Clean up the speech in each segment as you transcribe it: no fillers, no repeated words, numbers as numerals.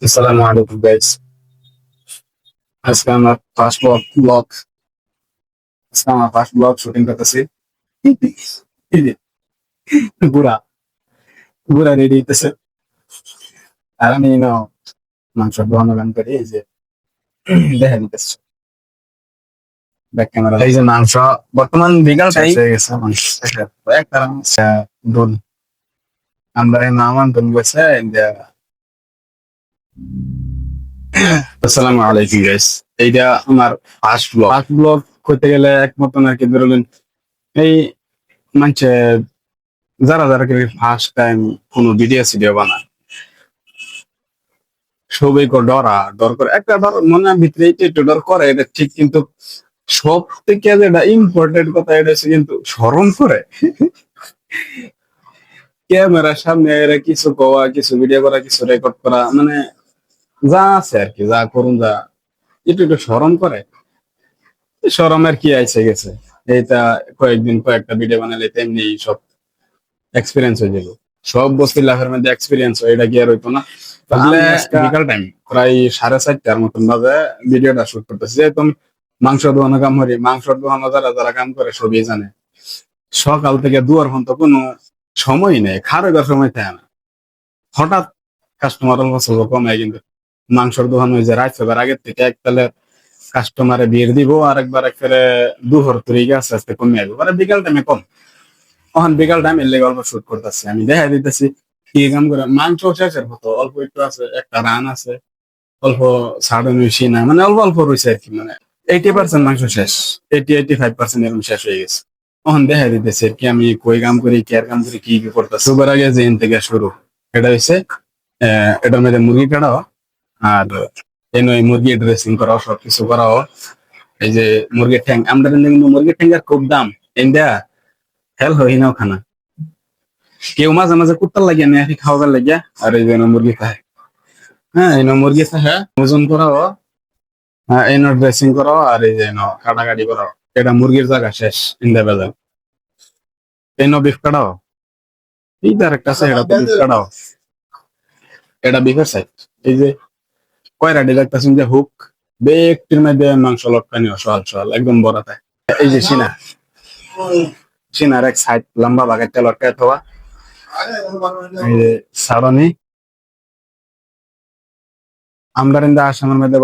আসসালামু আলাইকুম গাইস। আজকে আমার ফার্স্ট ব্লগ আজকে আমার ফার্স্ট ব্লগ শুটিং করতেছি। এই যে বুড়া বুড়া রেডি হইতেছে আর আমি মাংস দোহানো গান করি। এই যে দেখা দিতেছে ব্যাক ক্যামেরা। এই যে মাংস বর্তমান বিকাল টাইম হয়ে গেছে। মাংস একটা ডোন আমরা এই নামান ডোন গেছে। আসসালামু আলাইকুম গাইস। এইটা আমার ফার্স্ট ব্লগ করতে গেলে একমত আর কি ধরলেন এই মানছে যারা যারা কি ফার্স্ট টাইম কোনো ভিডিও বানায় সবাই ডর করে একটা ডর মনের ভিতরে একটু ডর করে, এটা ঠিক, কিন্তু সব থেকে যেটা ইম্পর্টেন্ট কথা এটা হচ্ছে কিন্তু শরম করে ক্যামেরার সামনে এরা কিছু কওয়া, কিছু ভিডিও করা, কিছু রেকর্ড করা, মানে যা আছে আর কি, যা করুন, যা একটু একটু শরম করে। শরমের কি আইছে গেছে, এইটা কয়েকদিন কয়েকটা ভিডিও বানালে তেমনি সব এক্সপিরিয়েন্স হয়ে যাবে। সব বস্তির লাইফের মধ্যে এক্সপিরিয়েন্স হয়, এটা কি আর হইতো না? তাহলে বিকাল টাইম প্রায় 4:30টার মতন বাজে ভিডিওটা শুট করতেছি। যেহেতু আমি মাংস দোহানো কাম করি, মাংস দোহানো যারা যারা কাম করে সবই জানে সকাল থেকে দুয়ার পর্যন্ত কোনো সময় নেই, খারাপ সময় থাকে না। হঠাৎ কাস্টমার কমে, কিন্তু মাংসর দোকান হয়ে যায় রাত হবার আগের থেকে এককালে কাস্টমারে ভিড় দিব, আর একবার একবারে দুহর তরিকে আস্তে আস্তে কমে আসবো, মানে বিকাল টাইমে কম। তখন বিকাল টাইম এর লেগে অল্প শুট করতেছি, আমি দেখা দিতেছি কি কাম করে। মাংস শেষের মতো অল্প একটু আছে, একটা রান আছে, অল্প ছাড়ন হয়েছি না, মানে অল্প অল্প রয়েছে আর কি, মানে 80% মাংস শেষ, 85% এরকম শেষ হয়ে গেছে। তখন দেখা দিতেছে আর কি আমি কই কাম করি, কি আর কাম করি, কি কি করতেছি। সবার আগে যে থেকে শুরু, এটা হচ্ছে এটার মধ্যে মুরগি কাটাও, আর এই মুরগি ড্রেসিং করাও, সবকিছু করাও। এই যে মুরগির ঠ্যাং, আমরা কিন্তু মুরগির ঠ্যাঙ্গের খুব দাম, ইন্ডিয়া হেল হই না খানা। কেউ মাঝে মাঝে কুত্তার লাগিয়ে নেই খাওয়াবার লাগিয়া, আর এই যে মুরগি খায়। হ্যাঁ, এই মুরগি খায় ওজন করাও, হ্যাঁ এই ড্রেসিং করাও, আর এই যে কাটাকাটি করাও। এটা মুরগির জায়গা শেষ ইন্ডিয়া বাজার। এই বিফ কাটাও, এই তার একটা আছে, এটা বিফ কাটাও, এটা বিফের সাইড। এই যে কয়রাটি দেখতেছেন যে হুক, ব্যক্তির মধ্যে মাংস লটকানি সহাল সহাল একদম বড় থাকে। এই যে সিনার এক সাইড লম্বা বাগেরটা লটকায় থোয়া। এই যে সারনি আমরা ইন্দা আসামের মধ্যে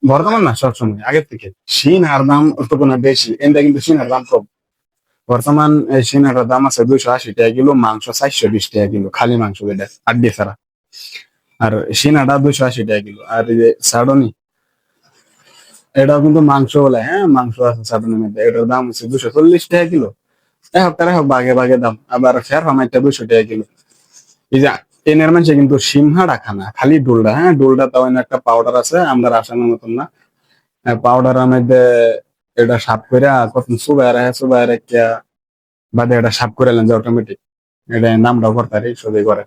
বর্তমান না, সবসময় আগের থেকে সিনার দাম তো কোনো বেশি, এনটা কিন্তু সিনার দাম কম। বর্তমান এই সিনাটার দাম আছে 280 টাকা কিলো, মাংস 420 টাকা কিলো, খালি মাংস যেটা আড্ডি ছাড়া। আর সিনাটা 280 টাকা কিলো। আর এই যে সাডনি, এটাও কিন্তু মাংস বলে, হ্যাঁ মাংস আছে সাডনের মধ্যে, এটার দাম হচ্ছে 240 টাকা কিলো। হোক তারা হোক বাঘে বাঘে দাম। আবার ফের হামাইটা 200 টাকা কিলো। এই যে এনের মানুষে কিন্তু সিমহাড়া খানা, খালি ডোলটা, হ্যাঁ ডোলটা তাও একটা পাউডার আছে, আমরা আসামের মতন না। পাউডারের মধ্যে এটা সাফ করে কত সুবাই রেখে বাদে এটা সাফ করে এলেন যে অটোমেটিক, এটা নামটা করতারি সবই করে।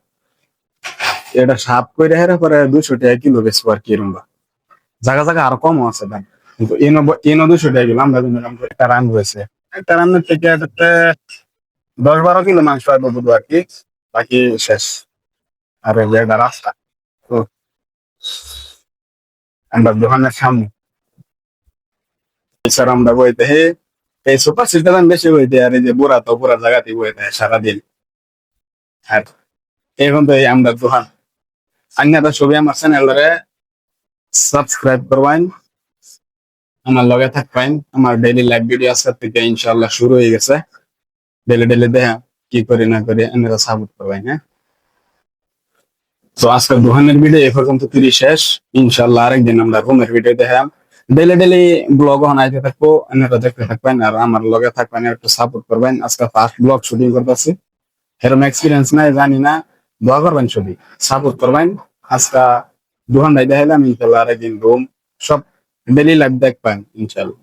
এটা সাফ করে হেরে পরে 200 টাকা কিলো বেশি আর কি, এরম জায়গা জায়গা আরো কমও আছে দাম, কিন্তু এনো 200 টাকা কিলো। আমরা একটা রান রয়েছে, একটা রান্নার থেকে এটাতে 10-12 কিলো মাংস আসবো বুধ আর কি, বাকি শেষ। আর এই যে একটা রাস্তা, তো আমরা দোকানের সামনে এছাড়া আমরা বইতে হে এই সুপার সিটার দাম বেশি বইতে, আর এই যে বুড়া তো পুরা জায়গাতেই বইতে সারাদিন। আর এখন তো এই আমরা দোকান আন্যারা ছবি আমার চ্যানেলরে সাবস্ক্রাইব করবেন, আমার লগে থাকবেন। আমার ডেইলি লাইভ ভিডিও আজকের থেকে ইনশাআল্লাহ শুরু হয়ে গেছে। ডেইলি ডেইলি দেখা কি করি না করি আপনারা সাপোর্ট করবেন, হ্যাঁ। তো আজকের দোকানের ভিডিও এ পর্যন্ত 30 শেষ। ইনশাআল্লাহ আরেকদিন আমরা রুমের ভিডিও দেখাম। ডেইলি ডেইলি ব্লগ বানাইতে থাকবো, আপনারা দেখতে থাকবেন আর আমার লগে থাকবেন, একটু সাপোর্ট করবেন। আজকে ফার্স্ট ব্লগ শুটিং করতেছি, এরকম এক্সপিরিয়েন্স নাই, জানি না। দোয়া করবেন, ছবি সাপোর্ট করবেন। আজকে দোকানটাই দেখাইলাম, ইনশাআল্লাহ আরেকদিন রুম সব ডেইলি লাইভ দেখবেন ইনশাআল্লাহ।